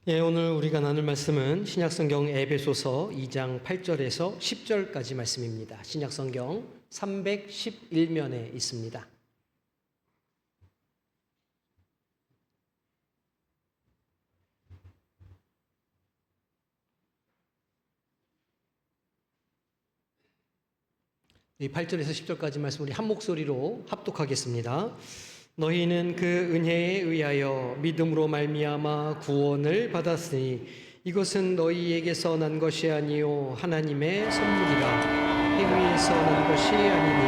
오늘 우리가 나눌 말씀은 신약성경 에베소서 2장 8절에서 10절까지 말씀입니다. 신약성경 311면에 있습니다. 이 8절에서 10절까지 말씀 우리 한 목소리로 합독하겠습니다. 너희는 그 은혜에 의하여 믿음으로 말미암아 구원을 받았으니 이것은 너희에게서 난 것이 아니요 하나님의 선물이라. 행위에서 난 것이 아니니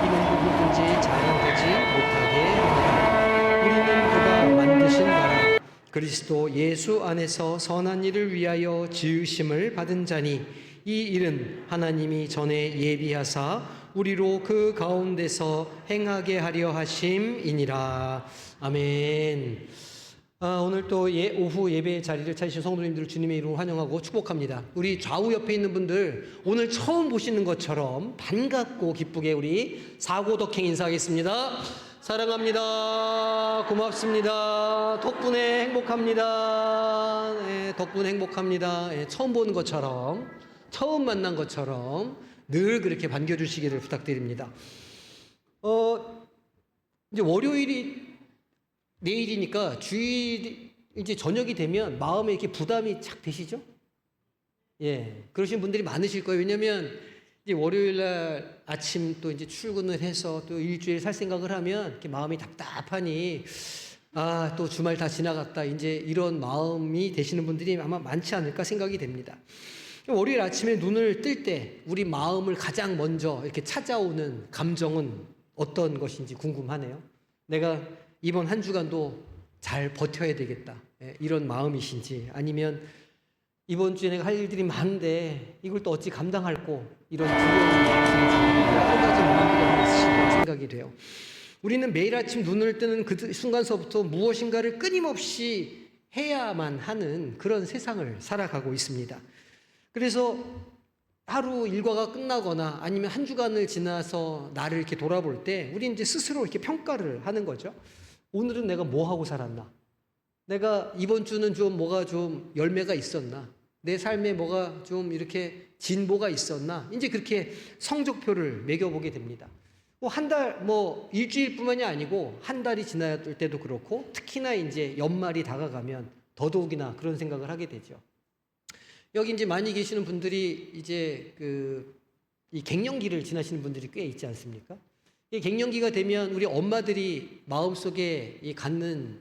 이는 누구든지 자랑하지 못하게 하니라. 우리는 그가 만드신 바라 그리스도 예수 안에서 선한 일을 위하여 지으심을 받은 자니 이 일은 하나님이 전에 예비하사 우리로 그 가운데서 행하게 하려 하심이니라. 아멘. 오늘 또 오후 예배 자리를 찾으신 성도님들을 주님의 이름으로 환영하고 축복합니다. 우리 좌우 옆에 있는 분들 오늘 처음 보시는 것처럼 반갑고 기쁘게 우리 사고덕행 인사하겠습니다. 사랑합니다. 고맙습니다. 덕분에 행복합니다. 덕분에 행복합니다. 처음 보는 것처럼, 처음 만난 것처럼 늘 그렇게 반겨주시기를 부탁드립니다. 이제 월요일이 내일이니까 주일 이제 저녁이 되면 마음에 이렇게 부담이 착 되시죠? 그러신 분들이 많으실 거예요. 왜냐면 이제 월요일 날 아침 또 이제 출근을 해서 또 일주일 살 생각을 하면 이렇게 마음이 답답하니 또 주말 다 지나갔다. 이제 이런 마음이 되시는 분들이 아마 많지 않을까 생각이 됩니다. 월요일 아침에 눈을 뜰 때 우리 마음을 가장 먼저 이렇게 찾아오는 감정은 어떤 것인지 궁금하네요. 내가 이번 한 주간도 잘 버텨야 되겠다. 이런 마음이신지, 아니면 이번 주에 내가 할 일들이 많은데 이걸 또 어찌 감당할꼬, 이런 두려움이 있으신지, 여러 가지 마음들이 있으실 생각이 돼요. 우리는 매일 아침 눈을 뜨는 그 순간서부터 무엇인가를 끊임없이 해야만 하는 그런 세상을 살아가고 있습니다. 그래서 하루 일과가 끝나거나 아니면 한 주간을 지나서 나를 이렇게 돌아볼 때 우리 이제 스스로 이렇게 평가를 하는 거죠. 오늘은 내가 뭐 하고 살았나? 내가 이번 주는 좀 뭐가 좀 열매가 있었나? 내 삶에 뭐가 좀 이렇게 진보가 있었나? 이제 그렇게 성적표를 매겨보게 됩니다. 한 달, 일주일뿐만이 아니고 한 달이 지날 때도 그렇고, 특히나 이제 연말이 다가가면 더더욱이나 그런 생각을 하게 되죠. 여기 이제 많이 계시는 분들이 이제 이 갱년기를 지나시는 분들이 꽤 있지 않습니까? 이 갱년기가 되면 우리 엄마들이 마음속에 갖는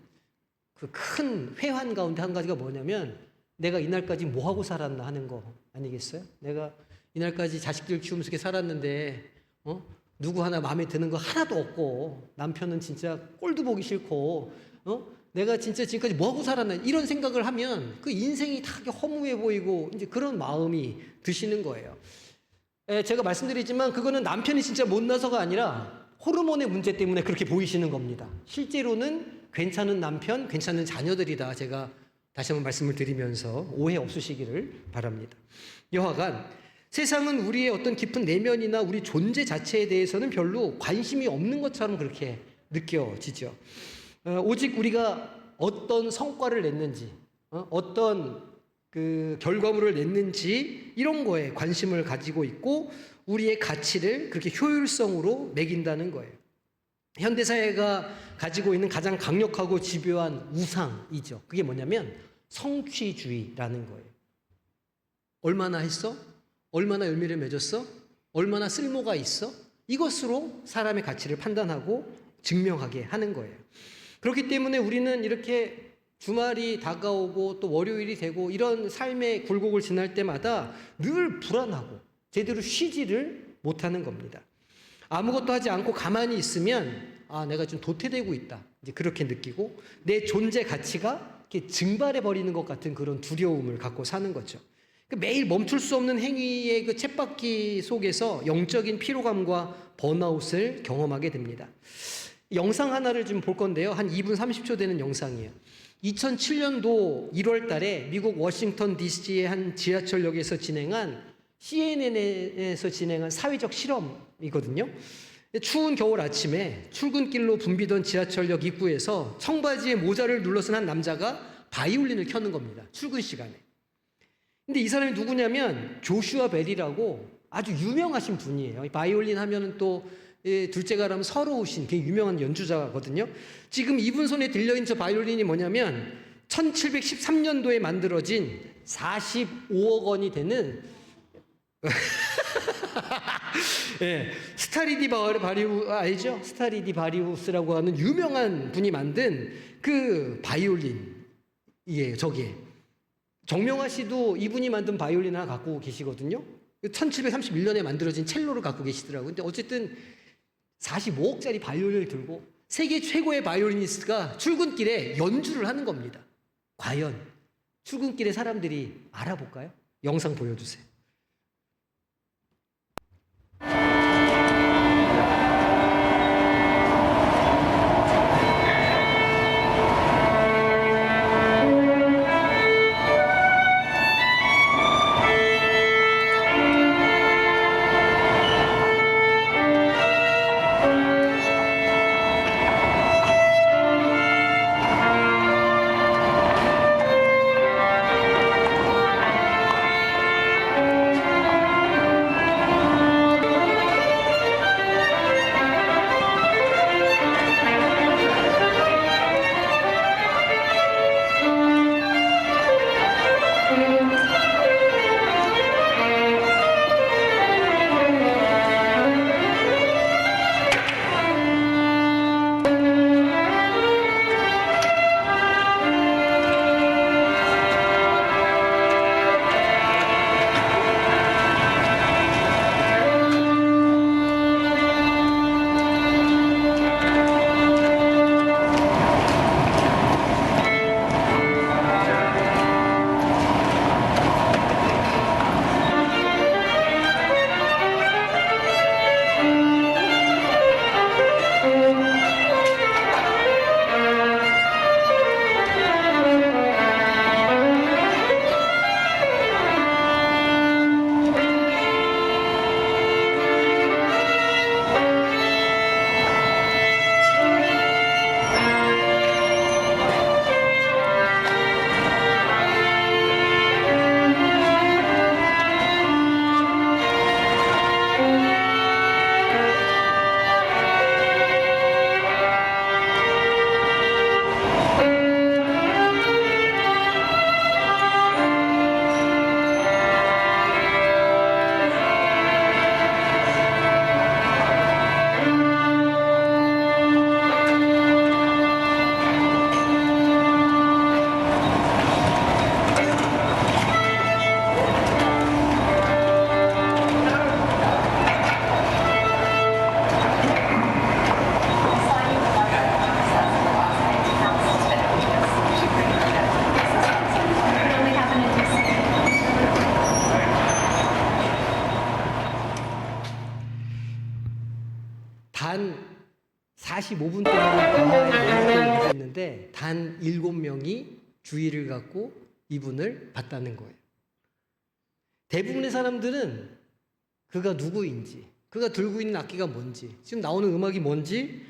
그 큰 회한 가운데 한 가지가 뭐냐면, 내가 이날까지 뭐 하고 살았나 하는 거 아니겠어요? 내가 이날까지 자식들 키우면서 이렇게 살았는데, 누구 하나 마음에 드는 거 하나도 없고, 남편은 진짜 꼴도 보기 싫고, 내가 진짜 지금까지 뭐하고 살았나, 이런 생각을 하면 그 인생이 다 허무해 보이고 이제 그런 마음이 드시는 거예요. 제가 말씀드리지만 그거는 남편이 진짜 못나서가 아니라 호르몬의 문제 때문에 그렇게 보이시는 겁니다. 실제로는 괜찮은 남편, 괜찮은 자녀들이다. 제가 다시 한번 말씀을 드리면서 오해 없으시기를 바랍니다. 여하간 세상은 우리의 어떤 깊은 내면이나 우리 존재 자체에 대해서는 별로 관심이 없는 것처럼 그렇게 느껴지죠. 오직 우리가 어떤 성과를 냈는지, 어떤 그 결과물을 냈는지, 이런 거에 관심을 가지고 있고 우리의 가치를 그렇게 효율성으로 매긴다는 거예요. 현대사회가 가지고 있는 가장 강력하고 집요한 우상이죠. 그게 뭐냐면 성취주의라는 거예요. 얼마나 했어? 얼마나 열매를 맺었어? 얼마나 쓸모가 있어? 이것으로 사람의 가치를 판단하고 증명하게 하는 거예요. 그렇기 때문에 우리는 이렇게 주말이 다가오고 또 월요일이 되고 이런 삶의 굴곡을 지날 때마다 늘 불안하고 제대로 쉬지를 못하는 겁니다. 아무것도 하지 않고 가만히 있으면 내가 좀 도태되고 있다, 이제 그렇게 느끼고 내 존재 가치가 이렇게 증발해 버리는 것 같은 그런 두려움을 갖고 사는 거죠. 매일 멈출 수 없는 행위의 그 쳇바퀴 속에서 영적인 피로감과 번아웃을 경험하게 됩니다. 영상 하나를 좀 볼 건데요. 한 2분 30초 되는 영상이에요. 2007년도 1월 달에 미국 워싱턴 DC의 한 지하철역에서 진행한 CNN에서 진행한 사회적 실험이거든요. 추운 겨울 아침에 출근길로 붐비던 지하철역 입구에서 청바지에 모자를 눌러쓴 한 남자가 바이올린을 켜는 겁니다. 출근 시간에. 근데 이 사람이 누구냐면 조슈아 벨이라고 아주 유명하신 분이에요. 바이올린 하면은 또 둘째가라면 서러우신 굉장히 유명한 연주자거든요. 지금 이분 손에 들려있는 저 바이올린이 뭐냐면 1713년도에 만들어진 45억 원이 되는 예, 스타리디바리우스 알죠? 스타리디바리우스라고 하는 유명한 분이 만든 그 바이올린이에요. 저게 정명화 씨도 이분이 만든 바이올린 하나 갖고 계시거든요. 1731년에 만들어진 첼로를 갖고 계시더라고요. 근데 어쨌든 45억짜리 바이올린을 들고 세계 최고의 바이올리니스트가 출근길에 연주를 하는 겁니다. 과연 출근길에 사람들이 알아볼까요? 영상 보여주세요. 단 45분 동안 다 연주했는데 단 7명이 주의를 갖고 이분을 봤다는 거예요. 대부분의 사람들은 그가 누구인지, 그가 들고 있는 악기가 뭔지, 지금 나오는 음악이 뭔지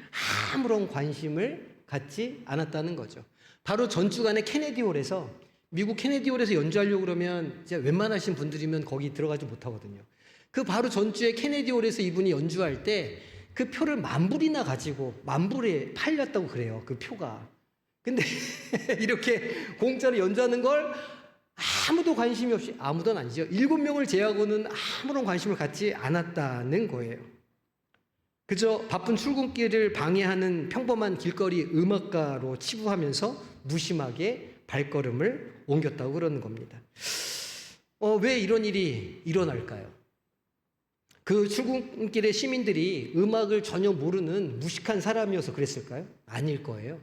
아무런 관심을 갖지 않았다는 거죠. 바로 전주간의 케네디홀에서, 미국 케네디홀에서 연주하려고 그러면 이제 웬만하신 분들이면 거기 들어가지 못하거든요. 그 바로 전주에 케네디홀에서 이분이 연주할 때 그 표를 10,000불이나 가지고 10,000불에 팔렸다고 그래요. 그 표가. 근데 이렇게 공짜로 연주하는 걸 아무도 관심이 없이, 아무도 아니죠. 7명을 제외하고는 아무런 관심을 갖지 않았다는 거예요. 그저 바쁜 출근길을 방해하는 평범한 길거리 음악가로 치부하면서 무심하게 발걸음을 옮겼다고 그러는 겁니다. 왜 이런 일이 일어날까요? 그 출근길의 시민들이 음악을 전혀 모르는 무식한 사람이어서 그랬을까요? 아닐 거예요.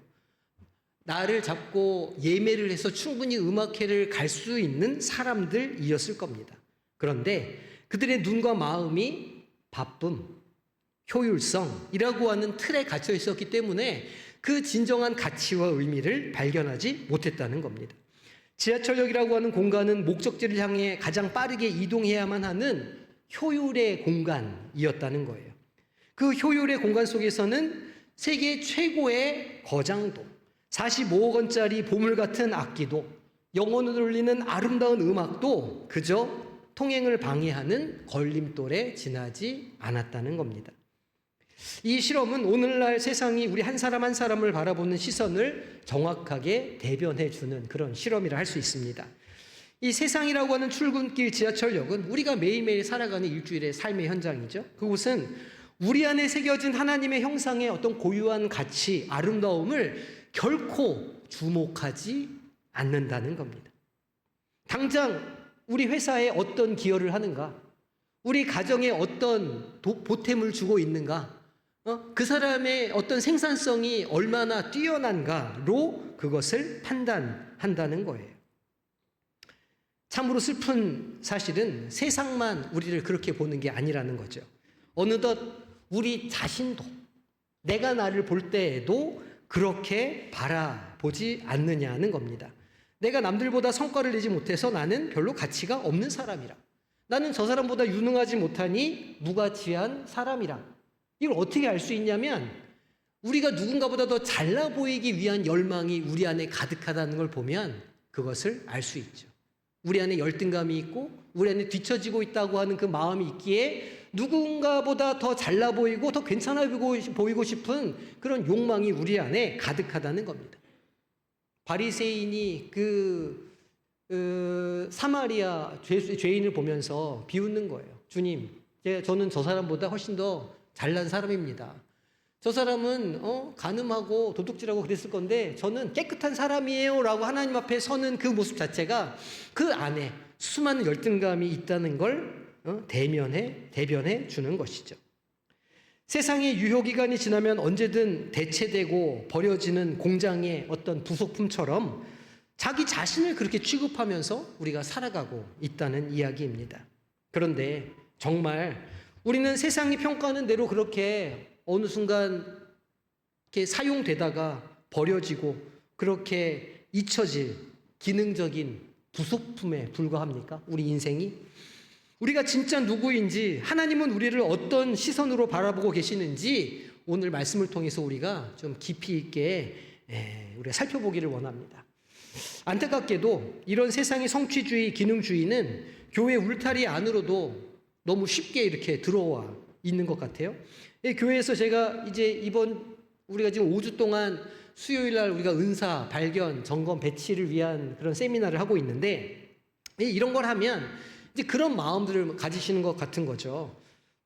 나를 잡고 예매를 해서 충분히 음악회를 갈 수 있는 사람들이었을 겁니다. 그런데 그들의 눈과 마음이 바쁨, 효율성이라고 하는 틀에 갇혀 있었기 때문에 그 진정한 가치와 의미를 발견하지 못했다는 겁니다. 지하철역이라고 하는 공간은 목적지를 향해 가장 빠르게 이동해야만 하는 효율의 공간이었다는 거예요. 그 효율의 공간 속에서는 세계 최고의 거장도, 45억 원짜리 보물 같은 악기도, 영혼을 울리는 아름다운 음악도 그저 통행을 방해하는 걸림돌에 지나지 않았다는 겁니다. 이 실험은 오늘날 세상이 우리 한 사람 한 사람을 바라보는 시선을 정확하게 대변해 주는 그런 실험이라 할 수 있습니다. 이 세상이라고 하는 출근길 지하철역은 우리가 매일매일 살아가는 일주일의 삶의 현장이죠. 그곳은 우리 안에 새겨진 하나님의 형상의 어떤 고유한 가치, 아름다움을 결코 주목하지 않는다는 겁니다. 당장 우리 회사에 어떤 기여를 하는가, 우리 가정에 어떤 보탬을 주고 있는가, 그 사람의 어떤 생산성이 얼마나 뛰어난가로 그것을 판단한다는 거예요. 참으로 슬픈 사실은 세상만 우리를 그렇게 보는 게 아니라는 거죠. 어느덧 우리 자신도 내가 나를 볼 때에도 그렇게 바라보지 않느냐는 겁니다. 내가 남들보다 성과를 내지 못해서 나는 별로 가치가 없는 사람이라, 나는 저 사람보다 유능하지 못하니 무가치한 사람이라. 이걸 어떻게 알 수 있냐면 우리가 누군가보다 더 잘나 보이기 위한 열망이 우리 안에 가득하다는 걸 보면 그것을 알 수 있죠. 우리 안에 열등감이 있고 우리 안에 뒤처지고 있다고 하는 그 마음이 있기에 누군가보다 더 잘나 보이고 더 괜찮아 보이고 싶은 그런 욕망이 우리 안에 가득하다는 겁니다. 바리새인이 사마리아 죄인을 보면서 비웃는 거예요. 주님, 저는 저 사람보다 훨씬 더 잘난 사람입니다. 저 사람은 간음하고 도둑질하고 그랬을 건데 저는 깨끗한 사람이에요 라고 하나님 앞에 서는 그 모습 자체가 그 안에 수많은 열등감이 있다는 걸 대변해 주는 것이죠. 세상의 유효기간이 지나면 언제든 대체되고 버려지는 공장의 어떤 부속품처럼 자기 자신을 그렇게 취급하면서 우리가 살아가고 있다는 이야기입니다. 그런데 정말 우리는 세상이 평가하는 대로 그렇게 어느 순간 이렇게 사용되다가 버려지고 그렇게 잊혀질 기능적인 부속품에 불과합니까? 우리 인생이? 우리가 진짜 누구인지, 하나님은 우리를 어떤 시선으로 바라보고 계시는지 오늘 말씀을 통해서 우리가 좀 깊이 있게 우리가 살펴보기를 원합니다. 안타깝게도 이런 세상의 성취주의, 기능주의는 교회 울타리 안으로도 너무 쉽게 이렇게 들어와 있는 것 같아요. 교회에서 제가 이제 우리가 지금 5주 동안 수요일 날 우리가 은사, 발견, 점검, 배치를 위한 그런 세미나를 하고 있는데 이런 걸 하면 이제 그런 마음들을 가지시는 것 같은 거죠.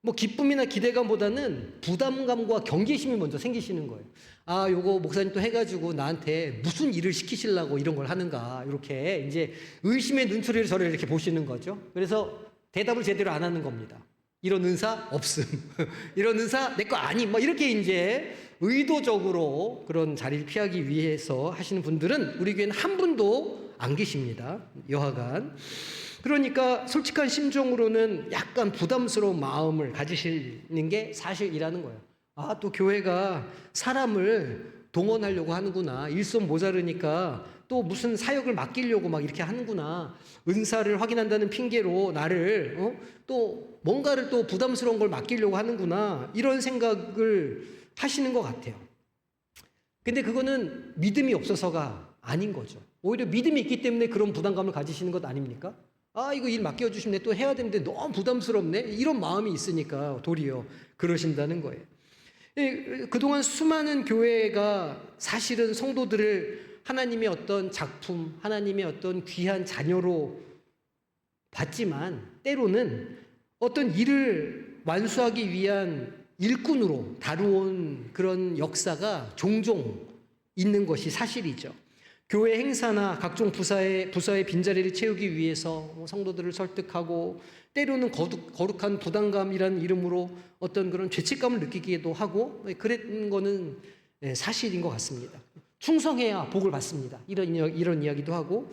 뭐 기쁨이나 기대감보다는 부담감과 경계심이 먼저 생기시는 거예요. 아, 요거 목사님 또 해가지고 나한테 무슨 일을 시키시려고 이런 걸 하는가, 이렇게 이제 의심의 눈초리를 저를 이렇게 보시는 거죠. 그래서 대답을 제대로 안 하는 겁니다. 이런 은사 없음. 이런 은사 내 거 아님. 뭐 이렇게 이제 의도적으로 그런 자리를 피하기 위해서 하시는 분들은 우리 교회는 한 분도 안 계십니다. 여하간. 그러니까 솔직한 심정으로는 약간 부담스러운 마음을 가지시는 게 사실이라는 거예요. 아, 또 교회가 사람을 동원하려고 하는구나. 일손 모자르니까 또 무슨 사역을 맡기려고 막 이렇게 하는구나. 은사를 확인한다는 핑계로 나를 또 뭔가를 또 부담스러운 걸 맡기려고 하는구나. 이런 생각을 하시는 것 같아요. 근데 그거는 믿음이 없어서가 아닌 거죠. 오히려 믿음이 있기 때문에 그런 부담감을 가지시는 것 아닙니까? 아, 이거 일 맡겨주시면 또 해야 되는데 너무 부담스럽네. 이런 마음이 있으니까 도리어 그러신다는 거예요. 그동안 수많은 교회가 사실은 성도들을 하나님의 어떤 작품, 하나님의 어떤 귀한 자녀로 봤지만 때로는 어떤 일을 완수하기 위한 일꾼으로 다루어온 그런 역사가 종종 있는 것이 사실이죠. 교회 행사나 각종 부서의 빈자리를 채우기 위해서 성도들을 설득하고 때로는 거룩한 부담감이라는 이름으로 어떤 그런 죄책감을 느끼기도 하고 그런 거는 사실인 것 같습니다. 충성해야 복을 받습니다. 이런 이야기도 하고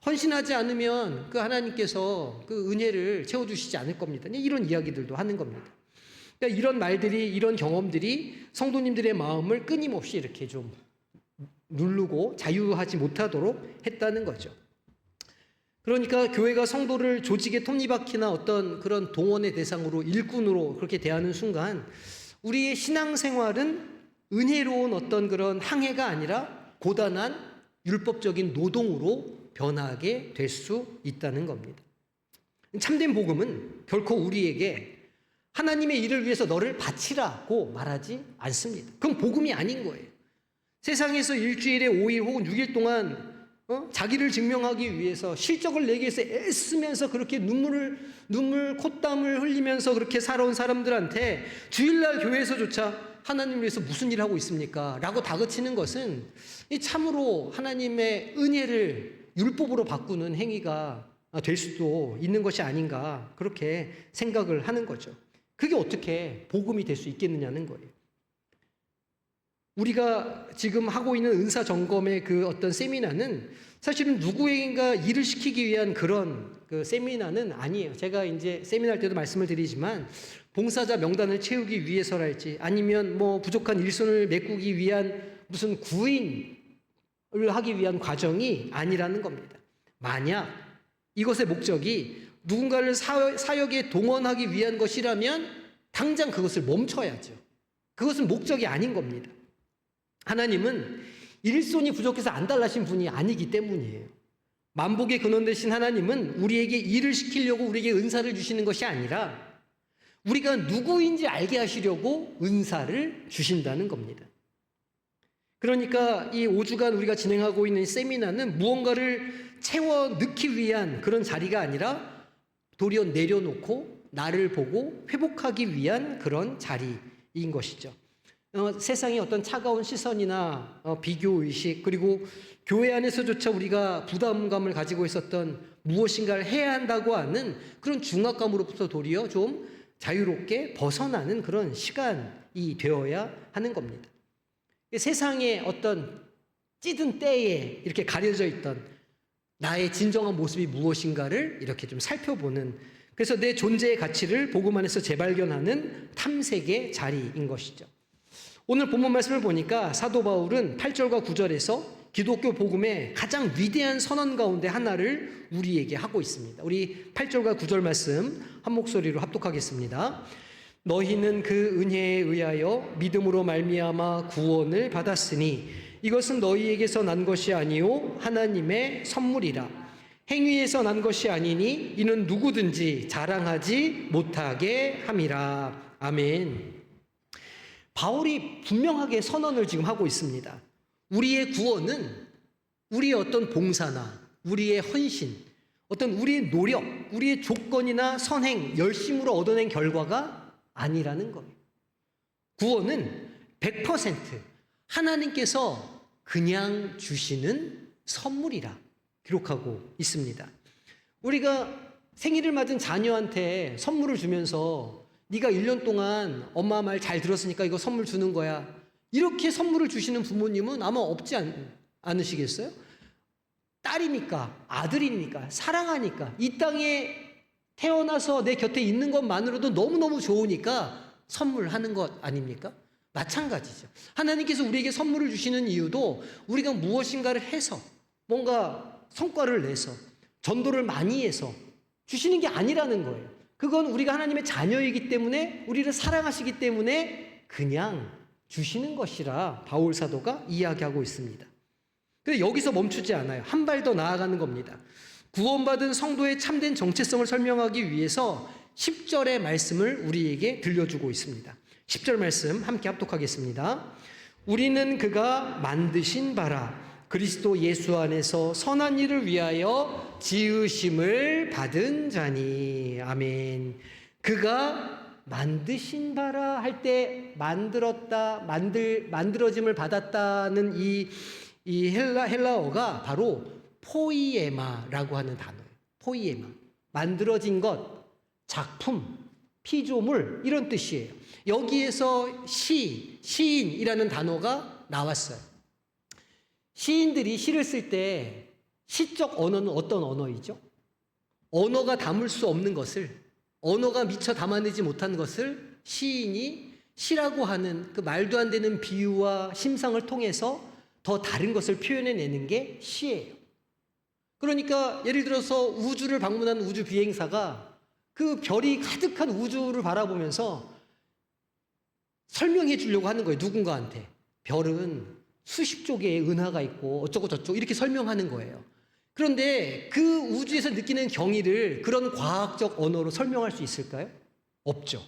헌신하지 않으면 그 하나님께서 그 은혜를 채워주시지 않을 겁니다. 이런 이야기들도 하는 겁니다. 그러니까 이런 말들이, 이런 경험들이 성도님들의 마음을 끊임없이 이렇게 좀 누르고 자유하지 못하도록 했다는 거죠. 그러니까 교회가 성도를 조직의 톱니바퀴나 어떤 그런 동원의 대상으로, 일꾼으로 그렇게 대하는 순간 우리의 신앙생활은 은혜로운 어떤 그런 항해가 아니라 고단한 율법적인 노동으로 변하게 될 수 있다는 겁니다. 참된 복음은 결코 우리에게 하나님의 일을 위해서 너를 바치라고 말하지 않습니다. 그건 복음이 아닌 거예요. 세상에서 일주일에 5일 혹은 6일 동안 자기를 증명하기 위해서 실적을 내기 위해서 애쓰면서 그렇게 눈물 콧땀을 흘리면서 그렇게 살아온 사람들한테 주일날 교회에서조차 하나님을 위해서 무슨 일 하고 있습니까? 라고 다그치는 것은 참으로 하나님의 은혜를 율법으로 바꾸는 행위가 될 수도 있는 것이 아닌가, 그렇게 생각을 하는 거죠. 그게 어떻게 복음이 될 수 있겠느냐는 거예요. 우리가 지금 하고 있는 은사 점검의 그 어떤 세미나는 사실은 누구에게인가 일을 시키기 위한 그런 그 세미나는 아니에요. 제가 이제 세미나 할 때도 말씀을 드리지만 봉사자 명단을 채우기 위해서랄지 아니면 뭐 부족한 일손을 메꾸기 위한 무슨 구인을 하기 위한 과정이 아니라는 겁니다. 만약 이것의 목적이 누군가를 사역에 동원하기 위한 것이라면 당장 그것을 멈춰야죠. 그것은 목적이 아닌 겁니다. 하나님은 일손이 부족해서 안달나신 분이 아니기 때문이에요. 만복의 근원 되신 하나님은 우리에게 일을 시키려고 우리에게 은사를 주시는 것이 아니라 우리가 누구인지 알게 하시려고 은사를 주신다는 겁니다. 그러니까 이 5주간 우리가 진행하고 있는 세미나는 무언가를 채워 넣기 위한 그런 자리가 아니라 도리어 내려놓고 나를 보고 회복하기 위한 그런 자리인 것이죠. 세상의 어떤 차가운 시선이나 비교의식, 그리고 교회 안에서조차 우리가 부담감을 가지고 있었던 무엇인가를 해야 한다고 하는 그런 중압감으로부터 도리어 좀 자유롭게 벗어나는 그런 시간이 되어야 하는 겁니다. 세상의 어떤 찌든 때에 이렇게 가려져 있던 나의 진정한 모습이 무엇인가를 이렇게 좀 살펴보는, 그래서 내 존재의 가치를 복음 안에서 재발견하는 탐색의 자리인 것이죠. 오늘 본문 말씀을 보니까 사도 바울은 8절과 9절에서 기독교 복음의 가장 위대한 선언 가운데 하나를 우리에게 하고 있습니다. 우리 8절과 9절 말씀 한 목소리로 합독하겠습니다. 너희는 그 은혜에 의하여 믿음으로 말미암아 구원을 받았으니 이것은 너희에게서 난 것이 아니요 하나님의 선물이라. 행위에서 난 것이 아니니 이는 누구든지 자랑하지 못하게 함이라. 아멘. 바울이 분명하게 선언을 지금 하고 있습니다. 우리의 구원은 우리의 어떤 봉사나 우리의 헌신, 어떤 우리의 노력, 우리의 조건이나 선행, 열심으로 얻어낸 결과가 아니라는 거예요. 구원은 100% 하나님께서 그냥 주시는 선물이라 기록하고 있습니다. 우리가 생일을 맞은 자녀한테 선물을 주면서 네가 1년 동안 엄마 말 잘 들었으니까 이거 선물 주는 거야, 이렇게 선물을 주시는 부모님은 아마 없지 않으시겠어요? 딸이니까, 아들이니까, 사랑하니까, 이 땅에 태어나서 내 곁에 있는 것만으로도 너무너무 좋으니까 선물하는 것 아닙니까? 마찬가지죠. 하나님께서 우리에게 선물을 주시는 이유도 우리가 무엇인가를 해서, 뭔가 성과를 내서, 전도를 많이 해서 주시는 게 아니라는 거예요. 그건 우리가 하나님의 자녀이기 때문에, 우리를 사랑하시기 때문에 그냥 주시는 것이라 바울 사도가 이야기하고 있습니다. 근데 여기서 멈추지 않아요. 한 발 더 나아가는 겁니다. 구원받은 성도의 참된 정체성을 설명하기 위해서 10절의 말씀을 우리에게 들려주고 있습니다. 10절 말씀 함께 합독하겠습니다. 우리는 그가 만드신 바라 그리스도 예수 안에서 선한 일을 위하여 지으심을 받은 자니. 아멘. 그가 만드신 바라 할 때 만들었다, 만들어짐을 받았다는 이 헬라어가 바로 포이에마라고 하는 단어예요. 포이에마. 만들어진 것, 작품, 피조물, 이런 뜻이에요. 여기에서 시인이라는 단어가 나왔어요. 시인들이 시를 쓸 때 시적 언어는 어떤 언어이죠? 언어가 담을 수 없는 것을, 언어가 미처 담아내지 못한 것을 시인이 시라고 하는 그 말도 안 되는 비유와 심상을 통해서 더 다른 것을 표현해내는 게 시예요. 그러니까 예를 들어서 우주를 방문한 우주 비행사가 그 별이 가득한 우주를 바라보면서 설명해 주려고 하는 거예요. 누군가한테. 별은 수십 개의 은하가 있고 어쩌고 저쩌고 이렇게 설명하는 거예요. 그런데 그 우주에서 느끼는 경이를 그런 과학적 언어로 설명할 수 있을까요? 없죠.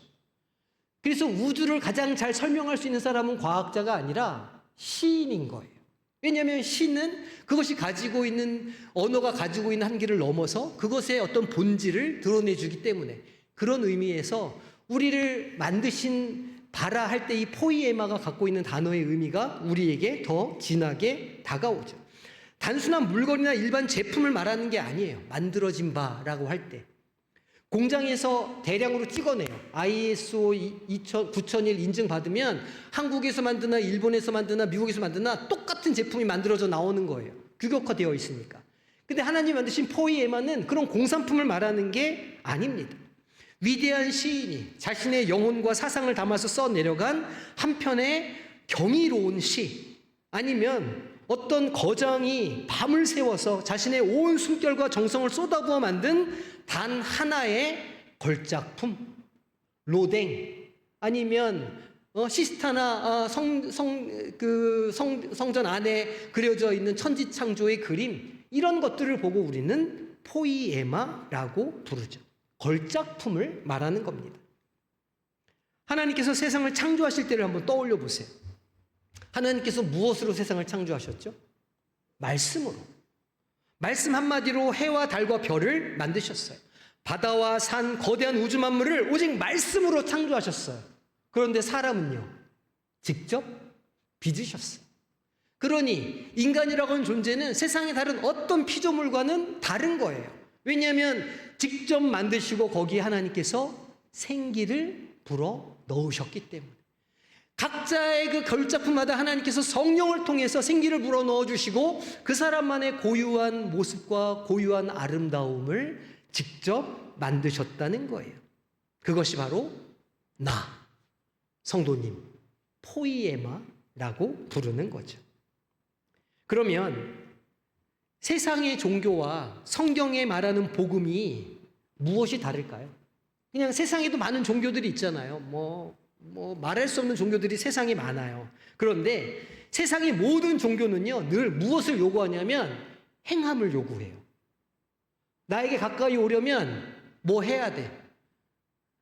그래서 우주를 가장 잘 설명할 수 있는 사람은 과학자가 아니라 시인인 거예요. 왜냐하면 시는 그것이 가지고 있는 언어가 가지고 있는 한계를 넘어서 그것의 어떤 본질을 드러내주기 때문에, 그런 의미에서 우리를 만드신 바라 할 때 이 포이에마가 갖고 있는 단어의 의미가 우리에게 더 진하게 다가오죠. 단순한 물건이나 일반 제품을 말하는 게 아니에요. 만들어진 바라고 할 때 공장에서 대량으로 찍어내요. ISO 9001 인증받으면 한국에서 만드나 일본에서 만드나 미국에서 만드나 똑같은 제품이 만들어져 나오는 거예요. 규격화되어 있으니까. 근데 하나님 만드신 포이에마는 그런 공산품을 말하는 게 아닙니다. 위대한 시인이 자신의 영혼과 사상을 담아서 써내려간 한 편의 경이로운 시, 아니면 어떤 거장이 밤을 새워서 자신의 온 숨결과 정성을 쏟아부어 만든 단 하나의 걸작품, 로댕, 아니면 시스타나 성전 안에 그려져 있는 천지창조의 그림, 이런 것들을 보고 우리는 포이에마라고 부르죠. 걸작품을 말하는 겁니다. 하나님께서 세상을 창조하실 때를 한번 떠올려 보세요. 하나님께서 무엇으로 세상을 창조하셨죠? 말씀으로. 말씀 한마디로 해와 달과 별을 만드셨어요. 바다와 산, 거대한 우주 만물을 오직 말씀으로 창조하셨어요. 그런데 사람은요, 직접 빚으셨어요. 그러니 인간이라고 하는 존재는 세상에 다른 어떤 피조물과는 다른 거예요. 왜냐하면 직접 만드시고 거기에 하나님께서 생기를 불어 넣으셨기 때문에. 각자의 그 걸작품마다 하나님께서 성령을 통해서 생기를 불어 넣어주시고 그 사람만의 고유한 모습과 고유한 아름다움을 직접 만드셨다는 거예요. 그것이 바로 성도님, 포이에마라고 부르는 거죠. 그러면 세상의 종교와 성경에 말하는 복음이 무엇이 다를까요? 그냥 세상에도 많은 종교들이 있잖아요. 말할 수 없는 종교들이 세상에 많아요. 그런데 세상의 모든 종교는요, 늘 무엇을 요구하냐면 행함을 요구해요. 나에게 가까이 오려면 뭐 해야 돼?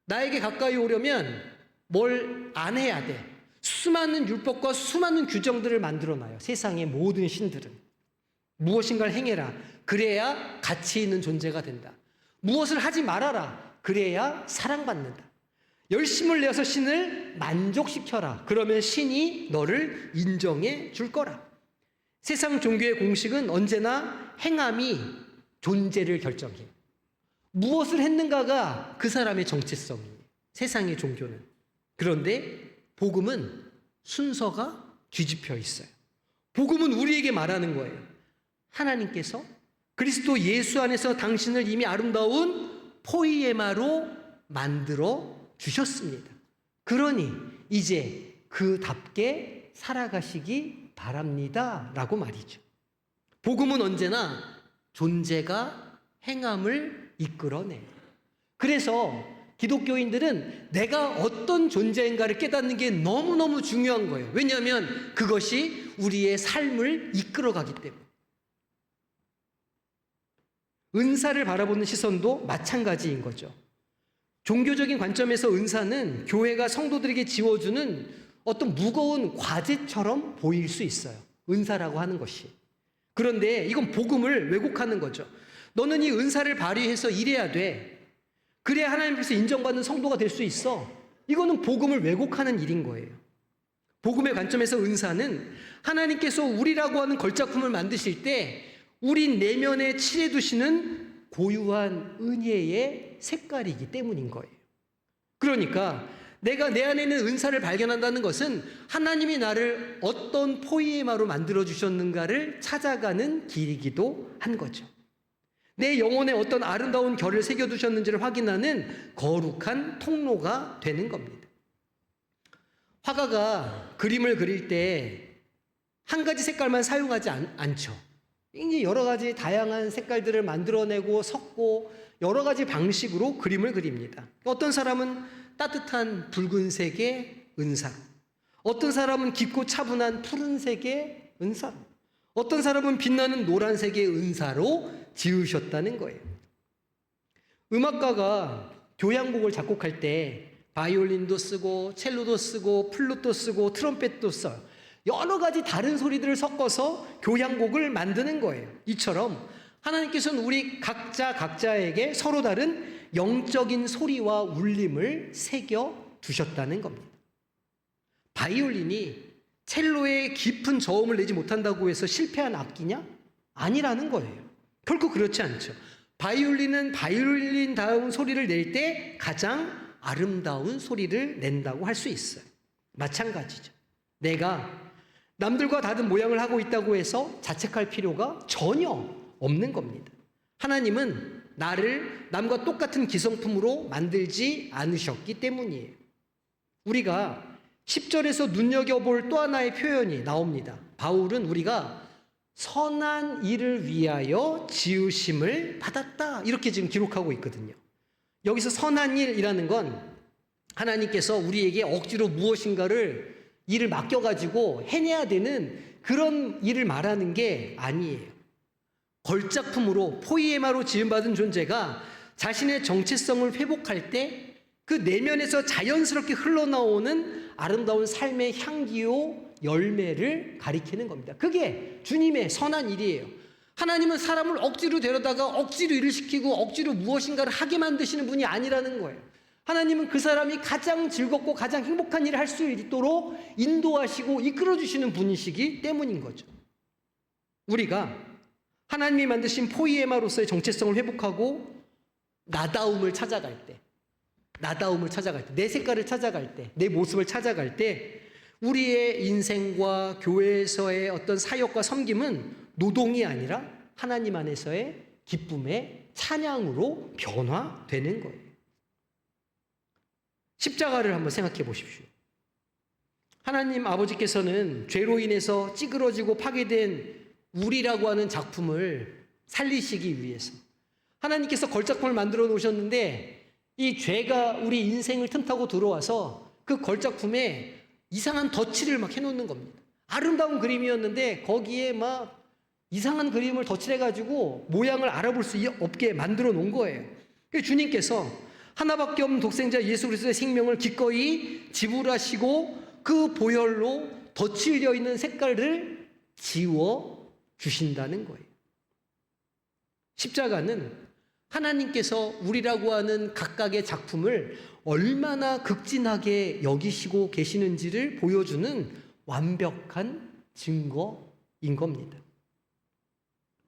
나에게 가까이 오려면 뭘 안 해야 돼? 수많은 율법과 수많은 규정들을 만들어놔요. 세상의 모든 신들은. 무엇인가를 행해라. 그래야 가치 있는 존재가 된다. 무엇을 하지 말아라. 그래야 사랑받는다. 열심을 내어서 신을 만족시켜라. 그러면 신이 너를 인정해 줄 거라. 세상 종교의 공식은 언제나 행함이 존재를 결정해요. 무엇을 했는가가 그 사람의 정체성이에요. 세상의 종교는. 그런데 복음은 순서가 뒤집혀 있어요. 복음은 우리에게 말하는 거예요. 하나님께서 그리스도 예수 안에서 당신을 이미 아름다운 포이에마로 만들어 주셨습니다. 그러니 이제 그답게 살아가시기 바랍니다. 라고 말이죠. 복음은 언제나 존재가 행함을 이끌어내요. 그래서 기독교인들은 내가 어떤 존재인가를 깨닫는 게 너무너무 중요한 거예요. 왜냐하면 그것이 우리의 삶을 이끌어가기 때문에. 은사를 바라보는 시선도 마찬가지인 거죠. 종교적인 관점에서 은사는 교회가 성도들에게 지워주는 어떤 무거운 과제처럼 보일 수 있어요. 은사라고 하는 것이. 그런데 이건 복음을 왜곡하는 거죠. 너는 이 은사를 발휘해서 일해야 돼. 그래야 하나님 앞에서 인정받는 성도가 될 수 있어. 이거는 복음을 왜곡하는 일인 거예요. 복음의 관점에서 은사는 하나님께서 우리라고 하는 걸작품을 만드실 때 우리 내면에 칠해두시는 고유한 은혜의 색깔이기 때문인 거예요. 그러니까 내가 내 안에 있는 은사를 발견한다는 것은 하나님이 나를 어떤 포이에마로 만들어주셨는가를 찾아가는 길이기도 한 거죠. 내 영혼에 어떤 아름다운 결을 새겨두셨는지를 확인하는 거룩한 통로가 되는 겁니다. 화가가 그림을 그릴 때 한 가지 색깔만 사용하지 않죠. 굉장히 여러 가지 다양한 색깔들을 만들어내고 섞고 여러 가지 방식으로 그림을 그립니다. 어떤 사람은 따뜻한 붉은색의 은사, 어떤 사람은 깊고 차분한 푸른색의 은사로. 어떤 사람은 빛나는 노란색의 은사로 지으셨다는 거예요. 음악가가 교향곡을 작곡할 때 바이올린도 쓰고 첼로도 쓰고 플룻도 쓰고 트럼펫도 써요. 여러 가지 다른 소리들을 섞어서 교향곡을 만드는 거예요. 이처럼 하나님께서는 우리 각자에게 서로 다른 영적인 소리와 울림을 새겨 두셨다는 겁니다. 바이올린이 첼로의 깊은 저음을 내지 못한다고 해서 실패한 악기냐? 아니라는 거예요. 결코 그렇지 않죠. 바이올린은 바이올린다운 소리를 낼 때 가장 아름다운 소리를 낸다고 할 수 있어요. 마찬가지죠. 내가 남들과 다른 모양을 하고 있다고 해서 자책할 필요가 전혀 없는 겁니다. 하나님은 나를 남과 똑같은 기성품으로 만들지 않으셨기 때문이에요. 우리가 10절에서 눈여겨볼 또 하나의 표현이 나옵니다. 바울은 우리가 선한 일을 위하여 지으심을 받았다, 이렇게 지금 기록하고 있거든요. 여기서 선한 일이라는 건 하나님께서 우리에게 억지로 무엇인가를 일을 맡겨가지고 해내야 되는 그런 일을 말하는 게 아니에요. 걸작품으로 포이에마로 지음받은 존재가 자신의 정체성을 회복할 때 그 내면에서 자연스럽게 흘러나오는 아름다운 삶의 향기요 열매를 가리키는 겁니다. 그게 주님의 선한 일이에요. 하나님은 사람을 억지로 데려다가 억지로 일을 시키고 억지로 무엇인가를 하게 만드시는 분이 아니라는 거예요. 하나님은 그 사람이 가장 즐겁고 가장 행복한 일을 할 수 있도록 인도하시고 이끌어주시는 분이시기 때문인 거죠. 우리가 하나님이 만드신 포이에마로서의 정체성을 회복하고 나다움을 찾아갈 때, 내 색깔을 찾아갈 때, 내 모습을 찾아갈 때 우리의 인생과 교회에서의 어떤 사역과 섬김은 노동이 아니라 하나님 안에서의 기쁨의 찬양으로 변화되는 거예요. 십자가를 한번 생각해 보십시오. 하나님 아버지께서는 죄로 인해서 찌그러지고 파괴된 우리라고 하는 작품을 살리시기 위해서 하나님께서 걸작품을 만들어 놓으셨는데 이 죄가 우리 인생을 틈타고 들어와서 그 걸작품에 이상한 덧칠을 막 해놓는 겁니다. 아름다운 그림이었는데 거기에 막 이상한 그림을 덧칠해가지고 모양을 알아볼 수 없게 만들어 놓은 거예요. 그래서 주님께서 하나밖에 없는 독생자 예수 그리스도의 생명을 기꺼이 지불하시고 그 보혈로 덧칠되어 있는 색깔을 지워 주신다는 거예요. 십자가는 하나님께서 우리라고 하는 각각의 작품을 얼마나 극진하게 여기시고 계시는지를 보여주는 완벽한 증거인 겁니다.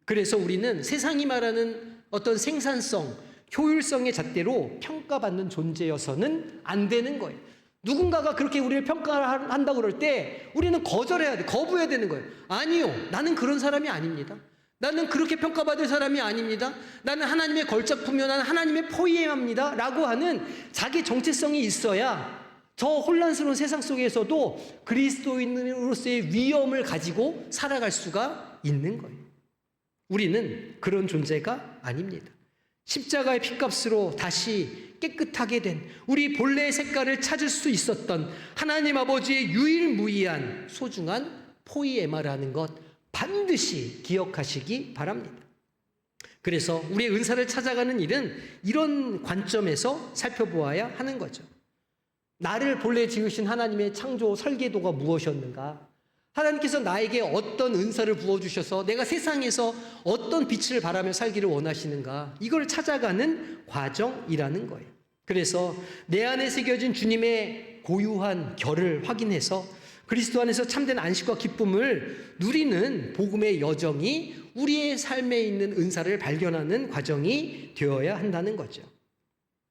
그래서 우리는 세상이 말하는 어떤 생산성, 효율성의 잣대로 평가받는 존재여서는 안 되는 거예요. 누군가가 그렇게 우리를 평가한다고 그럴 때 우리는 거절해야 돼, 거부해야 되는 거예요. 아니요, 나는 그런 사람이 아닙니다. 나는 그렇게 평가받을 사람이 아닙니다. 나는 하나님의 걸작품이요, 나는 하나님의 포이에마입니다 라고 하는 자기 정체성이 있어야 저 혼란스러운 세상 속에서도 그리스도인으로서의 위엄을 가지고 살아갈 수가 있는 거예요. 우리는 그런 존재가 아닙니다. 십자가의 핏값으로 다시 깨끗하게 된 우리 본래의 색깔을 찾을 수 있었던 하나님 아버지의 유일무이한 소중한 포이에마라는 것 반드시 기억하시기 바랍니다. 그래서 우리의 은사를 찾아가는 일은 이런 관점에서 살펴보아야 하는 거죠. 나를 본래 지으신 하나님의 창조 설계도가 무엇이었는가? 하나님께서 나에게 어떤 은사를 부어주셔서 내가 세상에서 어떤 빛을 바라며 살기를 원하시는가? 이걸 찾아가는 과정이라는 거예요. 그래서 내 안에 새겨진 주님의 고유한 결을 확인해서 그리스도 안에서 참된 안식과 기쁨을 누리는 복음의 여정이 우리의 삶에 있는 은사를 발견하는 과정이 되어야 한다는 거죠.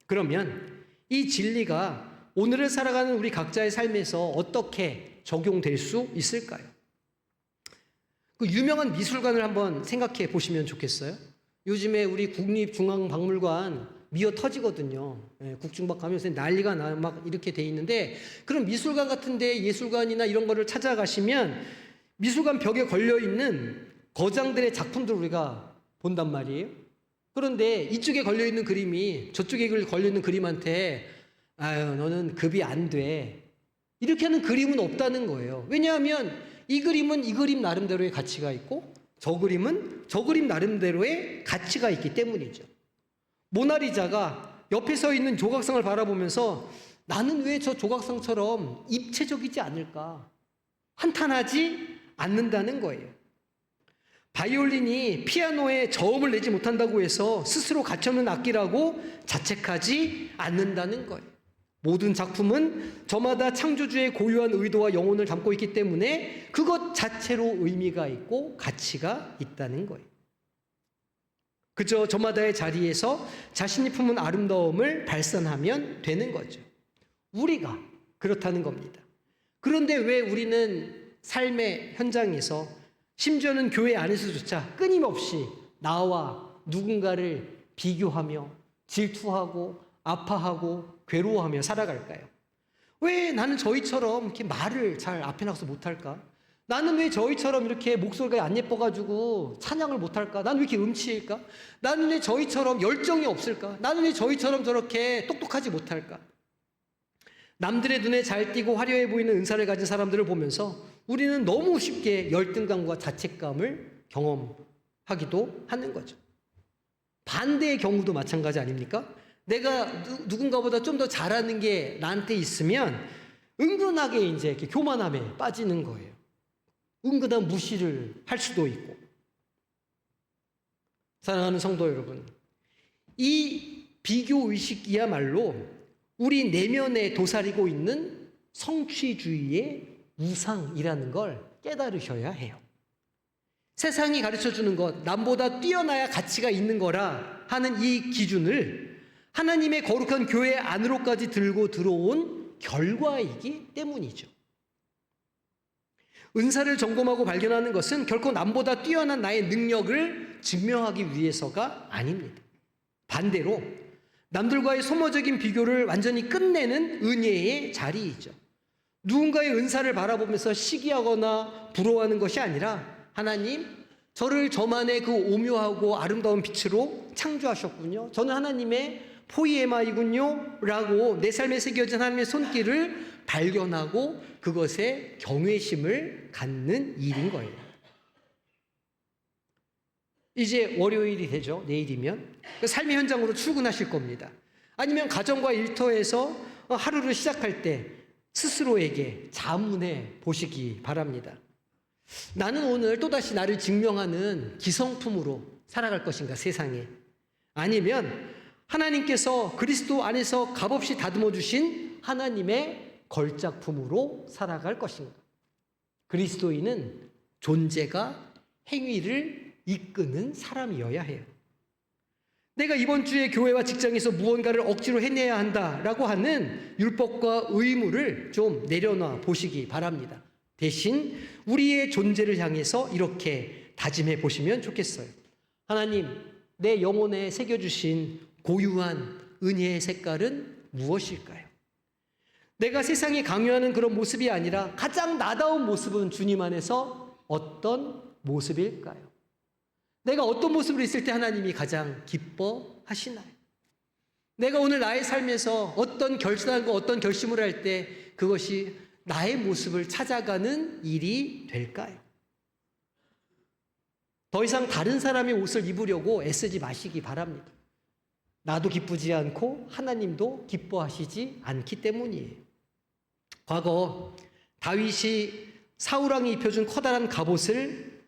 그러면 이 진리가 오늘을 살아가는 우리 각자의 삶에서 어떻게 적용될 수 있을까요? 그 유명한 미술관을 한번 생각해 보시면 좋겠어요. 요즘에 우리 국립중앙박물관 미어 터지거든요. 국중박 가면서 난리가 나 막 이렇게 돼 있는데 그런 미술관 같은데 예술관이나 이런 거를 찾아가시면 미술관 벽에 걸려 있는 거장들의 작품들을 우리가 본단 말이에요. 그런데 이쪽에 걸려 있는 그림이 저쪽에 걸려 있는 그림한테 아유 너는 급이 안 돼. 이렇게 하는 그림은 없다는 거예요. 왜냐하면 이 그림은 이 그림 나름대로의 가치가 있고 저 그림은 저 그림 나름대로의 가치가 있기 때문이죠. 모나리자가 옆에 서 있는 조각상을 바라보면서 나는 왜 저 조각상처럼 입체적이지 않을까? 한탄하지 않는다는 거예요. 바이올린이 피아노에 저음을 내지 못한다고 해서 스스로 가치없는 악기라고 자책하지 않는다는 거예요. 모든 작품은 저마다 창조주의 고유한 의도와 영혼을 담고 있기 때문에 그것 자체로 의미가 있고 가치가 있다는 거예요. 그저 저마다의 자리에서 자신이 품은 아름다움을 발산하면 되는 거죠. 우리가 그렇다는 겁니다. 그런데 왜 우리는 삶의 현장에서 심지어는 교회 안에서조차 끊임없이 나와 누군가를 비교하며 질투하고 아파하고 괴로워하며 살아갈까요? 왜 나는 저희처럼 이렇게 말을 잘 앞에 나가서 못할까? 나는 왜 저희처럼 이렇게 목소리가 안 예뻐가지고 찬양을 못할까? 나는 왜 이렇게 음치일까? 나는 왜 저희처럼 열정이 없을까? 나는 왜 저희처럼 저렇게 똑똑하지 못할까? 남들의 눈에 잘 띄고 화려해 보이는 은사를 가진 사람들을 보면서 우리는 너무 쉽게 열등감과 자책감을 경험하기도 하는 거죠. 반대의 경우도 마찬가지 아닙니까? 내가 누군가보다 좀 더 잘하는 게 나한테 있으면 은근하게 이제 이렇게 교만함에 빠지는 거예요. 은근한 무시를 할 수도 있고. 사랑하는 성도 여러분, 이 비교의식이야말로 우리 내면에 도사리고 있는 성취주의의 우상이라는 걸 깨달으셔야 해요. 세상이 가르쳐주는 것, 남보다 뛰어나야 가치가 있는 거라 하는 이 기준을 하나님의 거룩한 교회 안으로까지 들고 들어온 결과이기 때문이죠. 은사를 점검하고 발견하는 것은 결코 남보다 뛰어난 나의 능력을 증명하기 위해서가 아닙니다. 반대로 남들과의 소모적인 비교를 완전히 끝내는 은혜의 자리이죠. 누군가의 은사를 바라보면서 시기하거나 부러워하는 것이 아니라 하나님, 저를 저만의 그 오묘하고 아름다운 빛으로 창조하셨군요. 저는 하나님의 포이에마이군요 라고 내 삶에 새겨진 하나님의 손길을 발견하고 그것에 경외심을 갖는 일인 거예요. 이제 월요일이 되죠. 내일이면 삶의 현장으로 출근하실 겁니다. 아니면 가정과 일터에서 하루를 시작할 때 스스로에게 자문해 보시기 바랍니다. 나는 오늘 또다시 나를 증명하는 기성품으로 살아갈 것인가 세상에? 아니면 하나님께서 그리스도 안에서 값없이 다듬어 주신 하나님의 걸작품으로 살아갈 것인가? 그리스도인은 존재가 행위를 이끄는 사람이어야 해요. 내가 이번 주에 교회와 직장에서 무언가를 억지로 해내야 한다라고 하는 율법과 의무를 좀 내려놔 보시기 바랍니다. 대신 우리의 존재를 향해서 이렇게 다짐해 보시면 좋겠어요. 하나님, 내 영혼에 새겨주신 고유한 은혜의 색깔은 무엇일까요? 내가 세상에 강요하는 그런 모습이 아니라 가장 나다운 모습은 주님 안에서 어떤 모습일까요? 내가 어떤 모습으로 있을 때 하나님이 가장 기뻐하시나요? 내가 오늘 나의 삶에서 어떤 결단과 어떤 결심을 할 때 그것이 나의 모습을 찾아가는 일이 될까요? 더 이상 다른 사람의 옷을 입으려고 애쓰지 마시기 바랍니다. 나도 기쁘지 않고 하나님도 기뻐하시지 않기 때문이에요. 과거 다윗이 사울왕이 입혀준 커다란 갑옷을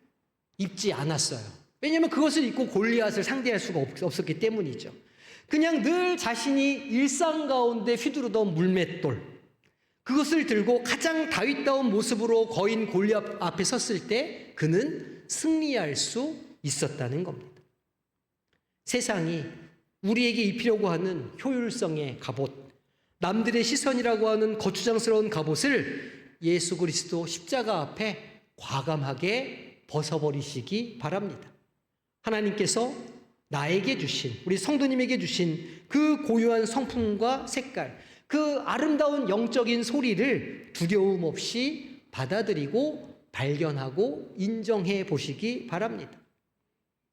입지 않았어요. 왜냐하면 그것을 입고 골리앗을 상대할 수가 없었기 때문이죠. 그냥 늘 자신이 일상 가운데 휘두르던 물맷돌, 그것을 들고 가장 다윗다운 모습으로 거인 골리앗 앞에 섰을 때 그는 승리할 수 있었다는 겁니다. 세상이 우리에게 입히려고 하는 효율성의 갑옷, 남들의 시선이라고 하는 거추장스러운 갑옷을 예수 그리스도 십자가 앞에 과감하게 벗어버리시기 바랍니다. 하나님께서 나에게 주신, 우리 성도님에게 주신 그 고유한 성품과 색깔, 그 아름다운 영적인 소리를 두려움 없이 받아들이고 발견하고 인정해 보시기 바랍니다.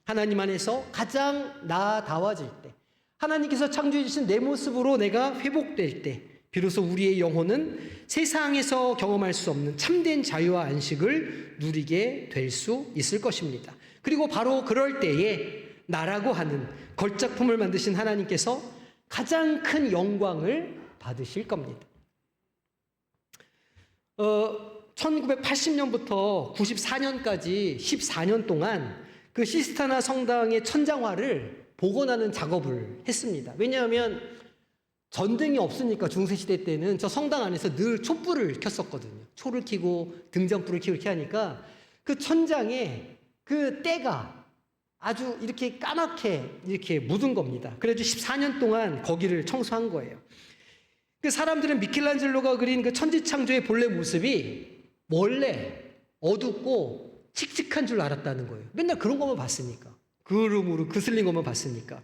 하나님 안에서 가장 나다워질 때, 하나님께서 창조해 주신 내 모습으로 내가 회복될 때, 비로소 우리의 영혼은 세상에서 경험할 수 없는 참된 자유와 안식을 누리게 될 수 있을 것입니다. 그리고 바로 그럴 때에 나라고 하는 걸작품을 만드신 하나님께서 가장 큰 영광을 받으실 겁니다. 1980년부터 94년까지 14년 동안 그 시스타나 성당의 천장화를 복원하는 작업을 했습니다. 왜냐하면 전등이 없으니까 중세시대 때는 저 성당 안에서 늘 촛불을 켰었거든요. 초를 켜고 등잔불을 켜고 이렇게 하니까 그 천장에 그 때가 아주 이렇게 까맣게 이렇게 묻은 겁니다. 그래서 14년 동안 거기를 청소한 거예요. 그 사람들은 미켈란젤로가 그린 그 천지창조의 본래 모습이 원래 어둡고 칙칙한 줄 알았다는 거예요. 맨날 그런 것만 봤으니까. 그을음으로 그슬린 것만 봤으니까.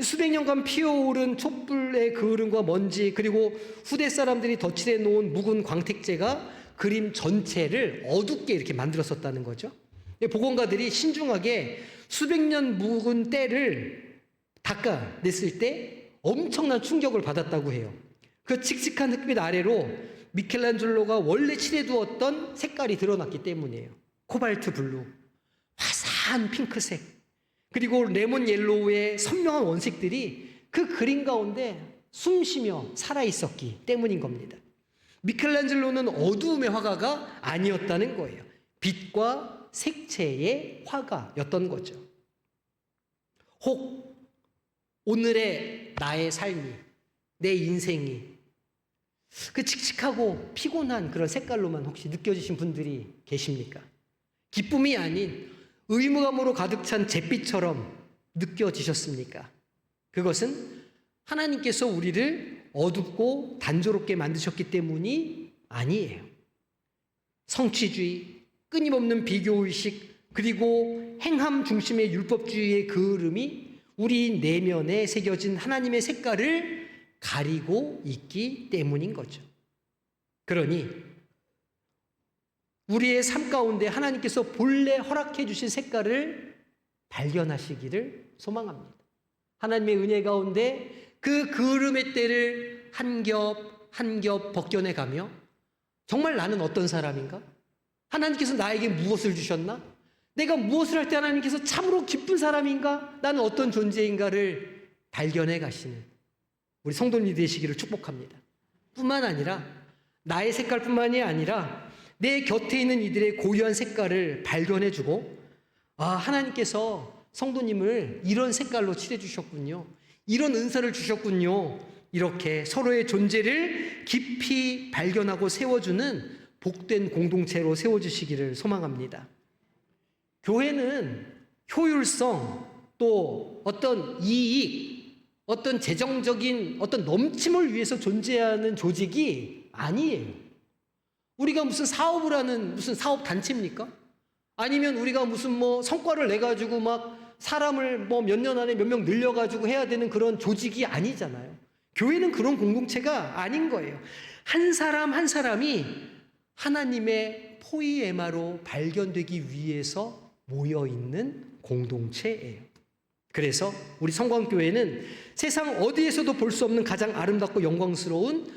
수백 년간 피어오른 촛불의 그을음과 먼지, 그리고 후대 사람들이 덧칠해 놓은 묵은 광택제가 그림 전체를 어둡게 이렇게 만들었었다는 거죠. 복원가들이 신중하게 수백 년 묵은 때를 닦아냈을 때 엄청난 충격을 받았다고 해요. 그 칙칙한 흙빛 아래로 미켈란젤로가 원래 칠해두었던 색깔이 드러났기 때문이에요. 코발트 블루, 화사한 핑크색, 그리고 레몬 옐로우의 선명한 원색들이 그 그림 가운데 숨쉬며 살아있었기 때문인 겁니다. 미켈란젤로는 어두움의 화가가 아니었다는 거예요. 빛과 색채의 화가였던 거죠. 혹 오늘의 나의 삶이, 내 인생이 그 칙칙하고 피곤한 그런 색깔로만 혹시 느껴지신 분들이 계십니까? 기쁨이 아닌 의무감으로 가득 찬 잿빛처럼 느껴지셨습니까? 그것은 하나님께서 우리를 어둡고 단조롭게 만드셨기 때문이 아니에요. 성취주의, 끊임없는 비교의식, 그리고 행함 중심의 율법주의의 그을음이 우리 내면에 새겨진 하나님의 색깔을 가리고 있기 때문인 거죠. 그러니 우리의 삶 가운데 하나님께서 본래 허락해 주신 색깔을 발견하시기를 소망합니다. 하나님의 은혜 가운데 그 그을음의 때를 한 겹 한 겹 벗겨내 가며 정말 나는 어떤 사람인가? 하나님께서 나에게 무엇을 주셨나? 내가 무엇을 할 때 하나님께서 참으로 기쁜 사람인가? 나는 어떤 존재인가를 발견해 가시는 우리 성도님이 되시기를 축복합니다. 뿐만 아니라 나의 색깔뿐만이 아니라 내 곁에 있는 이들의 고유한 색깔을 발견해 주고, 하나님께서 성도님을 이런 색깔로 칠해 주셨군요. 이런 은사를 주셨군요. 이렇게 서로의 존재를 깊이 발견하고 세워주는 복된 공동체로 세워주시기를 소망합니다. 교회는 효율성, 또 어떤 이익, 어떤 재정적인 어떤 넘침을 위해서 존재하는 조직이 아니에요. 우리가 무슨 사업을 하는 무슨 사업 단체입니까? 아니면 우리가 무슨 성과를 내가지고 막 사람을 몇 년 안에 몇 명 늘려가지고 해야 되는 그런 조직이 아니잖아요. 교회는 그런 공동체가 아닌 거예요. 한 사람 한 사람이 하나님의 포이에마로 발견되기 위해서 모여있는 공동체예요. 그래서 우리 성광교회는 세상 어디에서도 볼 수 없는 가장 아름답고 영광스러운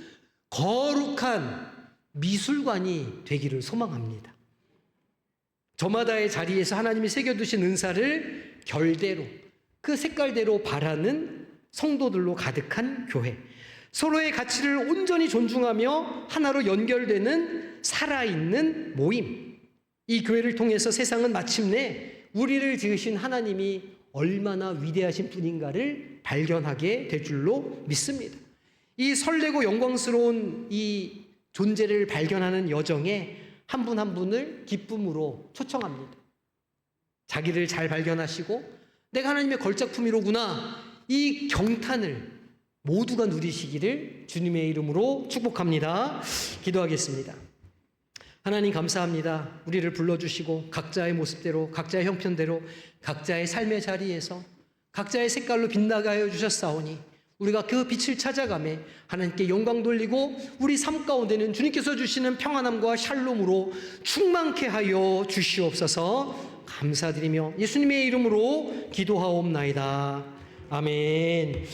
거룩한 미술관이 되기를 소망합니다. 저마다의 자리에서 하나님이 새겨두신 은사를 결대로, 그 색깔대로 바라는 성도들로 가득한 교회, 서로의 가치를 온전히 존중하며 하나로 연결되는 살아있는 모임, 이 교회를 통해서 세상은 마침내 우리를 지으신 하나님이 얼마나 위대하신 분인가를 발견하게 될 줄로 믿습니다. 이 설레고 영광스러운 이 존재를 발견하는 여정에 한 분 한 분을 기쁨으로 초청합니다. 자기를 잘 발견하시고 내가 하나님의 걸작품이로구나, 이 경탄을 모두가 누리시기를 주님의 이름으로 축복합니다. 기도하겠습니다. 하나님 감사합니다. 우리를 불러주시고 각자의 모습대로, 각자의 형편대로, 각자의 삶의 자리에서 각자의 색깔로 빛나게 하여 주셨사오니 우리가 그 빛을 찾아가며 하나님께 영광 돌리고 우리 삶 가운데는 주님께서 주시는 평안함과 샬롬으로 충만케 하여 주시옵소서. 감사드리며 예수님의 이름으로 기도하옵나이다. 아멘.